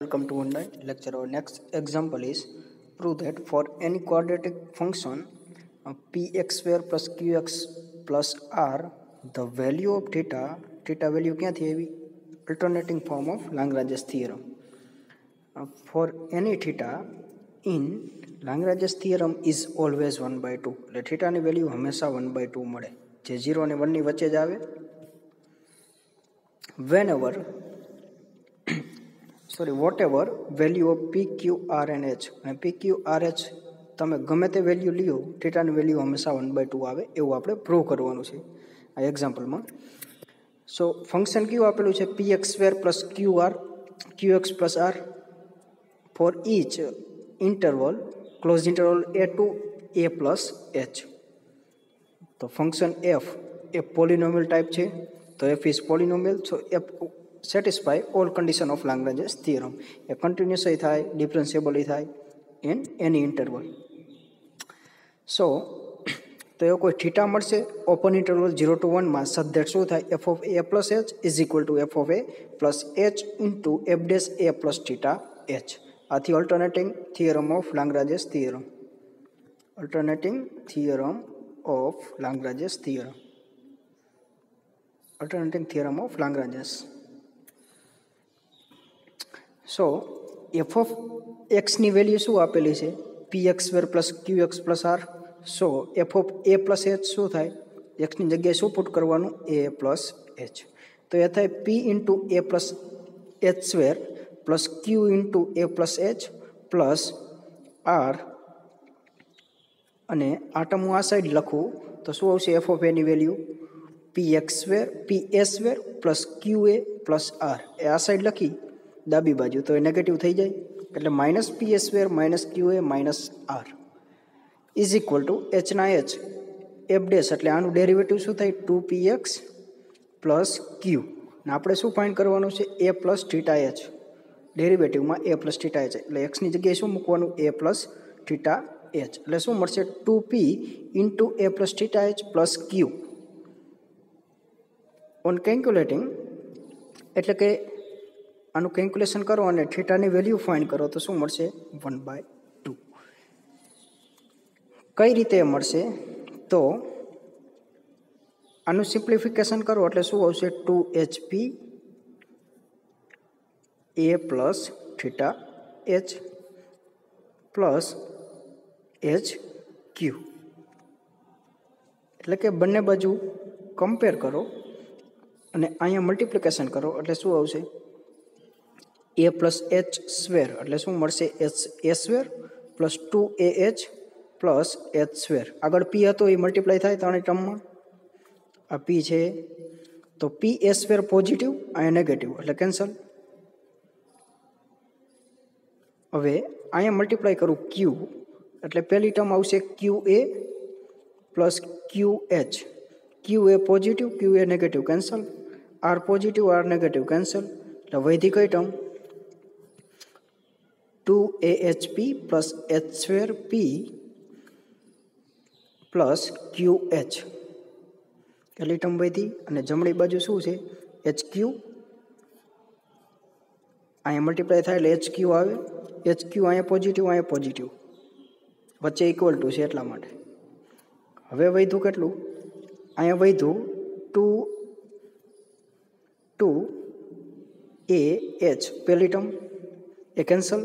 Welcome to online lecture. Our next example is prove that for any quadratic function px square plus qx plus r, the value of theta value ક્યાંથી આવી? Alternating form of Lagrange's theorem. For any theta in Lagrange's theorem is always 1/2. એટલે થીટાની value હંમેશા 1/2 મળે, જે 0 અને 1 ની વચ્ચે જ આવે. whatever value of p, q, r and h, અને p, q, r, h તમે ગમે તે વેલ્યુ લ્યો, થીટાની વેલ્યુ હંમેશા 1/2 આવે એવું આપણે પ્રૂવ કરવાનું છે આ એક્ઝામ્પલમાં. સો ફંક્શન કયું આપેલું છે? px square plus qr, qx plus r for each interval close interval a to a plus h. તો ફંક્શન f એ પોલિનોમિયલ ટાઈપ છે, તો f is polynomial, so f satisfy all condition of Lagrange's theorem. એ continuous થાય, differentiable થાય in any interval. સો તો એ કોઈ theta મળશે ઓપન ઇન્ટરવલ 0 to 1 માં, such that શું થાય? f of a plus h is equal to f of a plus h into f dash a plus theta h. આથી alternating theorem of Lagrange's theorem. Alternating theorem of Lagrange's theorem. Alternating theorem of Lagrange's. So F of એક્સની value શું આપેલી છે? px square plus qx plus r. So F of A plus H શું થાય? એક્સની જગ્યાએ શું પુટ કરવાનું? A plus H. તો એ થાય p into A plus H square plus Q into A plus H plus R, અને આ ટર્મ હું આ સાઈડ લખું તો શું આવશે? એફ ઓફ એની value px square p a square plus Q A plus R. એ આ સાઈડ લખી ડાબી બાજુ તો એ નેગેટિવ થઈ જાય, એટલે minus P A square minus Q A minus R is equal to એચના એચ એફ ડેશ, એટલે આનું ડેરિવેટિવ શું થાય? 2px પ્લસ ક્યુ. ને આપણે શું ફાઇન્ડ કરવાનું છે? એ પ્લસ થીટા એચ. ડેરિવેટિવમાં એ પ્લસ થીટા એચ, એટલે એક્સની જગ્યાએ શું મૂકવાનું? એ પ્લસ થીટા એચ. એટલે શું મળશે? 2p into A plus theta H plus Q. On calculating, એટલે કે આનું કેલ્ક્યુલેશન કરો અને થીટાની વેલ્યુ ફાઇન્ડ કરો તો શું મળશે? 1/2. કઈ રીતે મળશે? તો આનું સિમ્પ્લિફિકેશન કરો એટલે શું આવશે? 2hp a plus theta H plus H Q. એટલે કે બંને બાજુ કમ્પેર કરો અને અહીંયા મલ્ટિપ્લિકેશન કરો એટલે શું આવશે? એ પ્લસ એચ સ્ક્વેર, એટલે શું મળશે? એચ એ square plus 2ah plus H square. આગળ પી હતો એ મલ્ટીપ્લાય થાય ત્રણેય ટર્મમાં. આ પી છે તો પી એ સ્ક્વેર પોઝિટિવ, અહીંયા નેગેટિવ એટલે કેન્સલ. હવે અહીંયા મલ્ટીપ્લાય કરું ક્યુ, એટલે પહેલી ટર્મ આવશે Q A plus Q H. Q A positive, Q A negative cancel. R positive, R negative cancel. એટલે વૈધી કઈ term? 2ahp plus H square P plus Q H. પહેલી ટર્મ વૈધી, અને જમણી બાજુ શું છે? H Q. અહીંયા મલ્ટીપ્લાય થાય એટલે એચ ક્યુ આવે. એચ ક્યુ અહીંયા પોઝિટિવ, અહીંયા પોઝિટિવ, વચ્ચે ઇક્વલ ટુ છે એટલા માટે. હવે વૈધું કેટલું? અહીંયા વૈધું 2ah, પહેલી ટર્મ એ કેન્સલ.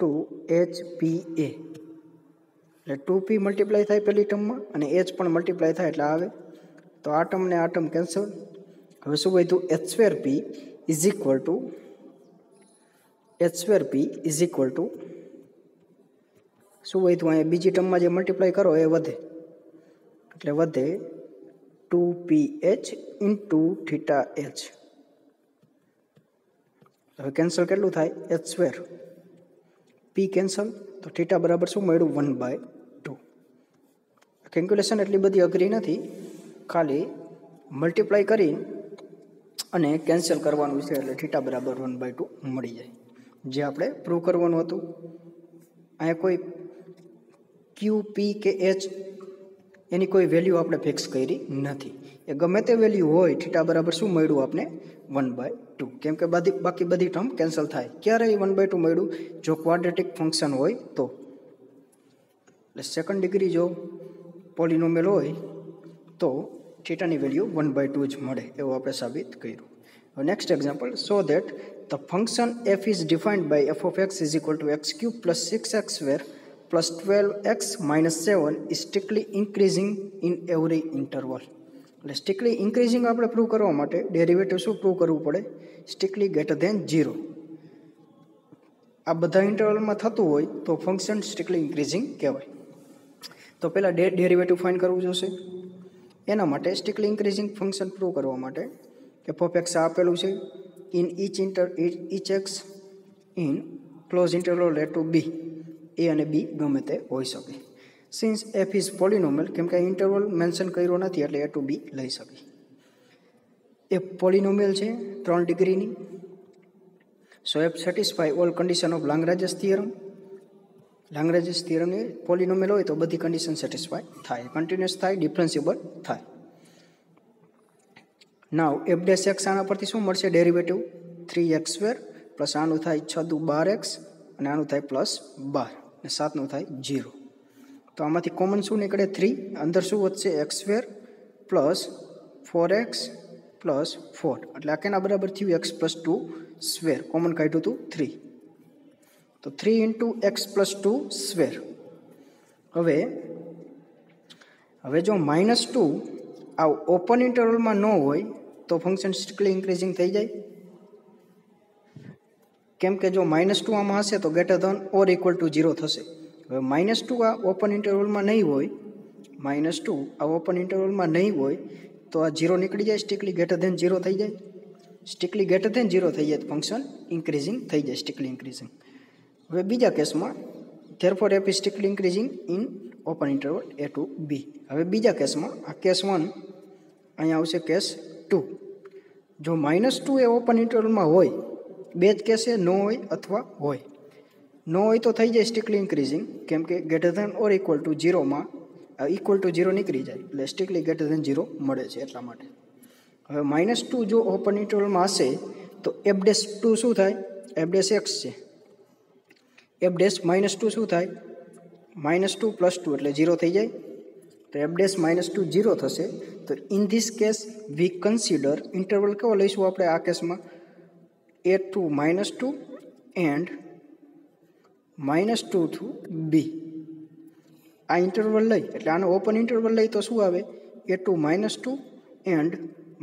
2hpa એટલે 2p મલ્ટીપ્લાય થાય પહેલી ટર્મમાં, અને h પણ મલ્ટીપ્લાય થાય એટલે આવે. તો આ ટર્મ ને આ ટર્મ કેન્સલ. હવે શું વધ્યું? h square p is equal two શું વધ્યું? અહીંયા બીજી ટર્મમાં જે મલ્ટીપ્લાય કરો એ વધે, એટલે વધે 2ph ઇન્ટુ થીટા એચ. હવે કેન્સલ કેટલું થાય? એચ સ્ક્વેર પી કેન્સલ, તો થીટા બરાબર શું મળ્યું? 1/2. કેલ્ક્યુલેશન એટલી બધી અઘરી નથી, ખાલી મલ્ટીપ્લાય કરી અને કેન્સલ કરવાનું છે એટલે થીટા બરાબર 1/2 મળી જાય, જે આપણે પ્રૂવ કરવાનું હતું. અહીંયા કોઈ ક્યુ, પી કે એચ એની કોઈ વેલ્યુ આપણે ફિક્સ કરી નથી. એ ગમે તે વેલ્યુ હોય, થીટા બરાબર શું મળ્યું આપણે? 1/2. 2 કેમ કે બાકી બધી ટર્મ કેન્સલ થાય. ક્યારે 1/2 મળ્યું? જો ક્વાડ્રેટિક ફંક્શન હોય તો. એટલે સેકન્ડ ડિગ્રી જો પોલિનોમિયલ હોય તો થીટાની વેલ્યુ 1/2 જ મળે એવું આપણે સાબિત કર્યું. Next example, so that the function f is defined by f of x is equal to x cube plus 6x square plus 12x minus 7 is strictly increasing in every interval. એટલે strictly increasing આપણે prove કરવા માટે derivative શું prove કરવું પડે? Strictly greater than 0. આ બધા ઇન્ટરવલમાં થતું હોય તો ફંક્શન સ્ટ્રિક્ટલી ઇન્ક્રીઝિંગ કહેવાય. તો પહેલાં ડેરિવેટિવ ફાઇન્ડ કરવું જોશે. એના માટે સ્ટ્રિક્ટલી ઇન્ક્રીઝિંગ ફંક્શન પ્રૂવ કરવા માટે f of x આપેલું છે in each x in close interval a to b. a અને b ગમે તે હોઈ શકે. સિન્સ f ઇઝ પોલિનોમિયલ, કેમ કે ઇન્ટરવલ મેન્શન કર્યો નથી એટલે a to b લઈ શકે. એ પોલિનોમિયલ છે 3 ડિગ્રીની. So f satisfy all condition of Lagrange's theorem. Lagrange's થિયરમની પોલિનોમિયલ હોય તો બધી કન્ડિશન સેટિસ્ફાય થાય, કન્ટિન્યુઅસ થાય, ડિફરન્સિબલ થાય. નાવ f ડેશ x આના પરથી શું મળશે? ડેરિવેટિવ 3x² પ્લસ આનું થાય 6 દુ 12x અને આનું થાય પ્લસ 12 અને 7નું થાય 0. તો આમાંથી કોમન શું નીકળે? 3. અંદર શું વધશે? x² plus 4x plus 4. એટલે આ કેના બરાબર થયું? x plus 2². કોમન કાઢ્યું હતું 3. તો 3 ઇન્ટુ x પ્લસ 2². હવે જો -2 આ ઓપન ઇન્ટરવલમાં ન હોય તો ફંક્શન સ્ટ્રિક્ટલી ઇન્ક્રીઝિંગ થઈ જાય. કેમ કે જો -2 આમાં હશે તો ગ્રેટર ધન ઓર ઇક્વલ ટુ 0 થશે. હવે -2 આ ઓપન ઇન્ટરવલમાં નહીં હોય, -2 આ ઓપન ઇન્ટરવલમાં નહીં હોય તો આ 0 નીકળી જાય, સ્ટ્રિક્ટલી ગ્રેટર ધેન 0 થઈ જાય. સ્ટ્રિક્ટલી ગ્રેટર ધેન 0 થઈ જાય તો ફંક્શન ઇન્ક્રીઝિંગ થઈ જાય, સ્ટ્રિક્ટલી ઇન્ક્રીઝિંગ. હવે બીજા કેસમાં therefore f is strictly increasing in open interval a to b. હવે બીજા કેસમાં, આ કેસ 1, અહીંયા આવશે કેસ 2. જો -2 એ ઓપન ઇન્ટરવલમાં હોય, બે જ કેસ ન હોય અથવા હોય. ન હોય તો થઈ જાય સ્ટ્રિક્ટલી ઇન્ક્રીઝિંગ, કેમ કે greater than or equal to 0માં ઇક્વલ ટુ 0 નીકળી જાય એટલે સ્ટ્રિક્ટલી ગ્રેટર ધેન 0 મળે છે એટલા માટે. હવે -2 જો ઓપન ઇન્ટરવલમાં હશે તો f ડેશ 2 શું થાય? f ડેશ x છે. f ડેશ -2 શું થાય? -2 પ્લસ 2 એટલે 0 થઈ જાય. તો f ડેશ -2 0 થશે. તો in this case we consider interval કેવો લઈશું આપણે આ કેસમાં? a to -2 and -2 to b. આ ઇન્ટરવલ લઈ એટલે આનો ઓપન ઇન્ટરવલ લઈ તો શું આવે? a to -2 and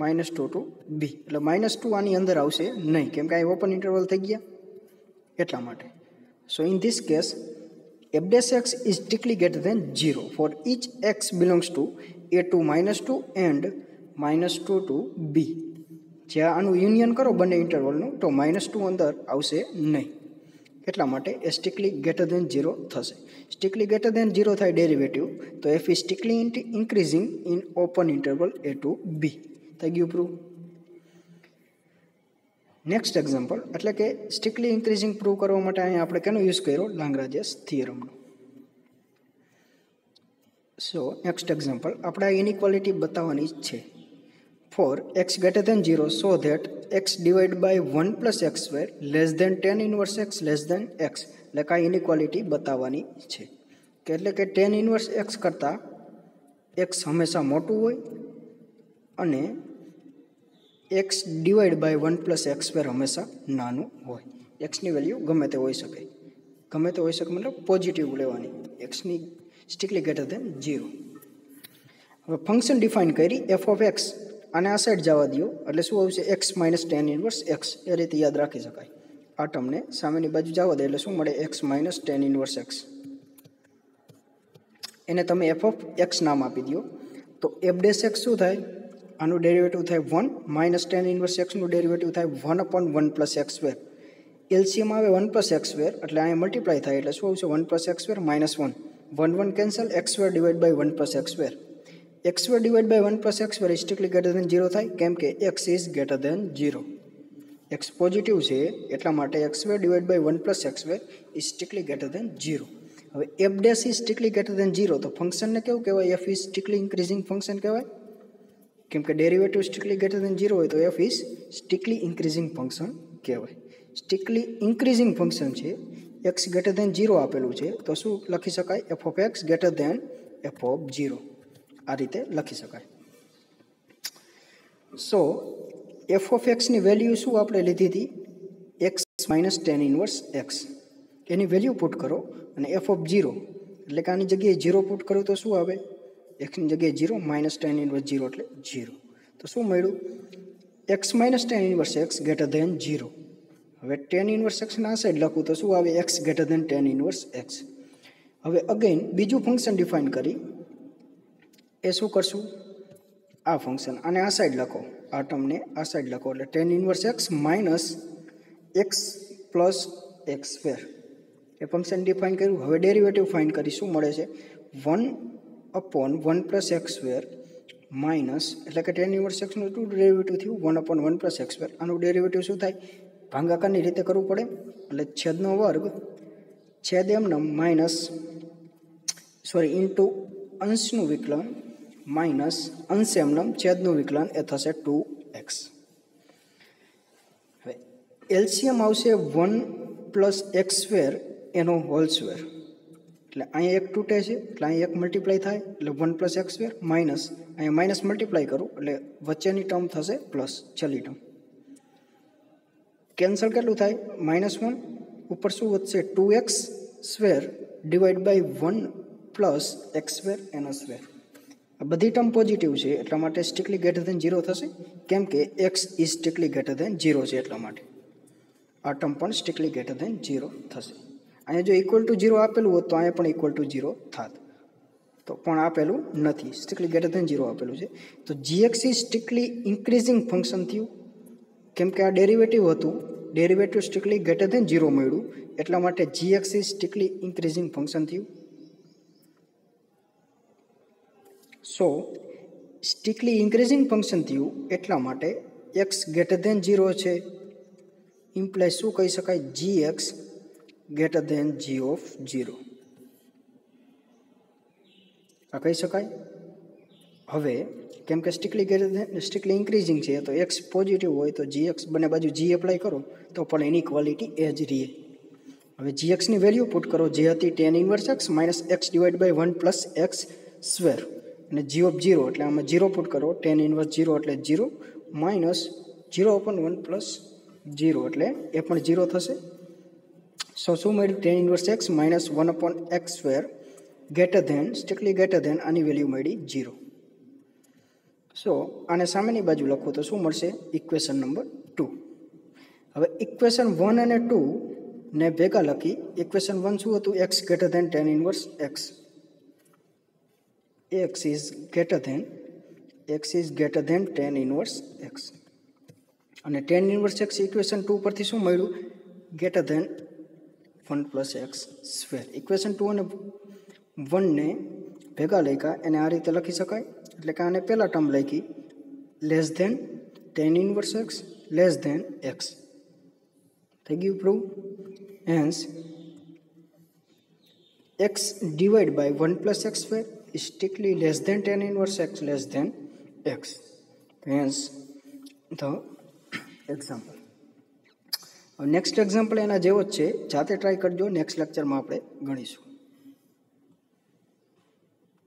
-2 to b. એટલે -2 આની અંદર આવશે નહીં, કેમ કે આ ઓપન ઇન્ટરવલ થઈ ગયા એટલા માટે. સો in this case f dash x is strictly greater than 0 for each x belongs to a to -2 and -2 to b. જ્યાં આનું યુનિયન કરો બંને ઇન્ટરવલનું તો -2 અંદર આવશે નહીં એટલા માટે એ સ્ટ્રિક્ટલી ગ્રેટર ધેન 0 થશે. સ્ટ્રિક્ટલી ગ્રેટર ધેન 0 થાય ડેરિવેટિવ તો f is strictly increasing in open interval a to b. થઈ ગયું પ્રૂવ. નેક્સ્ટ એક્ઝામ્પલ, એટલે કે સ્ટ્રિક્ટલી ઇન્ક્રીઝિંગ પ્રૂવ કરવા માટે અહીંયા આપણે કેનો યુઝ કર્યો? લાંગ્રાજસ થિયરમનો. સો નેક્સ્ટ એક્ઝામ્પલ, આપણે આ ઇનઇક્વાલિટી બતાવવાની છે. For x greater than 0 so that x divide by 1 plus x square less than tan inverse x less than x. એટલે કે આ ઇનઇક્વાલિટી બતાવવાની છે કે એટલે કે tan ઇનવર્સ x કરતાં x હંમેશા મોટું હોય અને x divide by 1 plus x square હંમેશા નાનું હોય. એક્સની વેલ્યુ ગમે તે હોઈ શકે, ગમે તે હોઈ શકે મતલબ પોઝિટિવ લેવાની, એક્સની સ્ટ્રિક્ટલી ગ્રેટર ધેન 0. હવે ફંક્શન ડિફાઇન કરી f ઓફ એક્સ, આને આ સાઈડ જવા દો એટલે શું આવશે? x minus tan inverse x. એ રીતે યાદ રાખી શકાય. આ ટર્મને સામેની બાજુ જવા દે એટલે શું મળે? x minus tan inverse x. એને તમે f ઓફ x નામ આપી દો તો f ડેશ x શું થાય? આનું ડેરિવેટિવ થાય 1 માઇનસ tan ઇનવર્સ x નું ડેરિવેટિવ થાય 1/1 પ્લસ x સ્ક્વેર. એલસીએમ આવે 1 પ્લસ x સ્ક્વેર એટલે અહીંયા મલ્ટીપ્લાય થાય એટલે શું આવશે? 1 plus x square minus 1. 1 cancel, x square divide by 1 plus x square. x square divide by 1 plus x square is strictly greater than 0 થાય, કેમ કે x is greater than 0. x positive છે એટલા માટે x square divide by 1 plus x square is strictly greater than 0. હવે f dash is strictly greater than 0 તો ફંક્શનને કેવું કહેવાય? f is strictly increasing function કહેવાય. કેમ કે ડેરિવેટિવ સ્ટ્રિક્ટલી ગ્રેટર દેન 0 હોય તો F is strictly increasing function કહેવાય. સ્ટ્રિક્ટલી ઇન્ક્રીઝિંગ ફંક્શન છે, એક્સ ગ્રેટર દેન 0 આપેલું છે, તો શું લખી શકાય? F of X greater than F of 0. આ રીતે લખી શકાય. સો એફ ઓફ એક્સની વેલ્યુ શું આપણે લીધી હતી? X minus tan inverse X. એની વેલ્યુ પુટ કરો અને એફ ઓફ 0 એટલે કે આની જગ્યાએ 0 પુટ કરો તો શું આવે? એક્સની જગ્યાએ 0 માઇનસ ટેન ઇનવર્સ 0 એટલે 0. તો શું મળ્યું? X minus tan inverse x greater than 0. હવે ટેન ઇનવર્સ એક્સના આ સાઈડ લખું તો શું આવે? એક્સ ગ્રેટર દેન ટેન ઇનવર્સ એક્સ. હવે અગેન બીજું ફંક્શન ડિફાઇન કરી એ શું કરશું? આ ફંક્શન આને આ સાઈડ લખો, આ ટર્મને આ સાઈડ લખો એટલે tan inverse x minus X plus x square. એ ફંક્શન ડિફાઇન કર્યું. હવે ડેરિવેટિવ ફાઇન્ડ કરી શું મળે છે? 1/1 પ્લસ એક્સ સ્ક્વેર માઇનસ એટલે કે ટેન ઇનવર્સ એક્સનું ટુ ડેરિવેટિવ થયું 1/1 પ્લસ એક્સ સ્ક્વેર. આનું ડેરિવેટિવ શું થાય? ભાગાકારની રીતે કરવું પડે એટલે છેદનો વર્ગ છેદ એમને માઇનસ ઇન્ટુ અંશનું વિકલન માઇનસ અંશ એમનમ છેદનું વિકલન એ થશે 2x. હવે એલસીએમ આવશે 1 પ્લસ એક્સ સ્ક્વેર એનો હોલ સ્ક્વેર. એટલે અહીંયા એક તૂટે છે એટલે અહીંયા એક મલ્ટીપ્લાય થાય એટલે 1 પ્લસ એક્સ સ્ક્વેર માઇનસ અહીંયા માઇનસ મલ્ટીપ્લાય કરું એટલે વચ્ચેની ટર્મ થશે પ્લસ છેલ્લી ટર્મ. કેન્સલ કેટલું થાય? -1 ઉપર શું વધશે? 2x square divide by 1 plus x square એનો સ્ક્વેર. આ બધી ટર્મ પોઝિટિવ છે એટલા માટે સ્ટ્રિક્ટલી ગ્રેટર દેન 0 થશે, કેમ કે x is strictly greater than 0 છે એટલા માટે આ ટર્મ પણ સ્ટ્રિક્ટલી ગ્રેટર દેન 0 થશે. અહીંયા જો ઇક્વલ ટુ 0 આપેલું હોત તો અહીંયા પણ ઇક્વલ ટુ 0 થાત, તો પણ આપેલું નથી, સ્ટ્રિક્ટલી ગ્રેટર દેન 0 આપેલું છે. તો gx is strictly increasing function થયું, કેમ કે આ ડેરિવેટિવ હતું, ડેરિવેટિવ સ્ટ્રિક્ટલી ગ્રેટર દેન 0 મળ્યું એટલા માટે gx is strictly increasing function થયું. સો સ્ટ્રિક્ટલી ઇન્ક્રીઝિંગ ફંક્શન થયું એટલા માટે એક્સ ગ્રેટર દેન 0 છે, ઇમ્પ્લાય શું કહી શકાય? gx greater than g of 0 આ કહી શકાય. હવે કેમ કે સ્ટ્રિક્ટલી ઇન્ક્રીઝિંગ છે તો એક્સ પોઝિટિવ હોય તો gx બંને બાજુ g એપ્લાય કરો તો પણ એની ક્વોલિટી એ જ રહે. હવે gxની વેલ્યુ પુટ કરો જે હતી tan inverse x minus x divide by 1 plus x square અને g ઓફ 0 એટલે આમાં 0 પુટ કરો, ટેન ઇનવર્સ 0 એટલે 0 માઇનસ 0/1 પ્લસ 0 એટલે એ પણ 0 થશે. સો શું મળ્યું? Ten inverse x minus 1/x square greater than strictly greater than આની વેલ્યુ મળી 0. સો આને સામેની બાજુ લખો તો શું મળશે? Equation number 2. હવે ઇક્વેશન 1 અને 2 ને ભેગા લખી. ઇક્વેશન 1 શું હતું? X greater then ten inverse x. x is greater than tan inverse x. અને tan inverse x ઇક્વેશન 2 પરથી શું મળ્યું? greater than 1 plus x square. Equation 2 અને 1 ને ભેગા લખ્યા એને આ રીતે લખી શકાય, એટલે કે આને પહેલા ટર્મ લખી less than tan inverse x less than x. થઈ ગયું prove. Hence x divide by 1 plus x square is strictly less than tan inverse x less than x. Hence the example. Next example એના જેવો જ છે, જાતે try કરજો, next લેક્ચરમાં આપણે ગણીશું.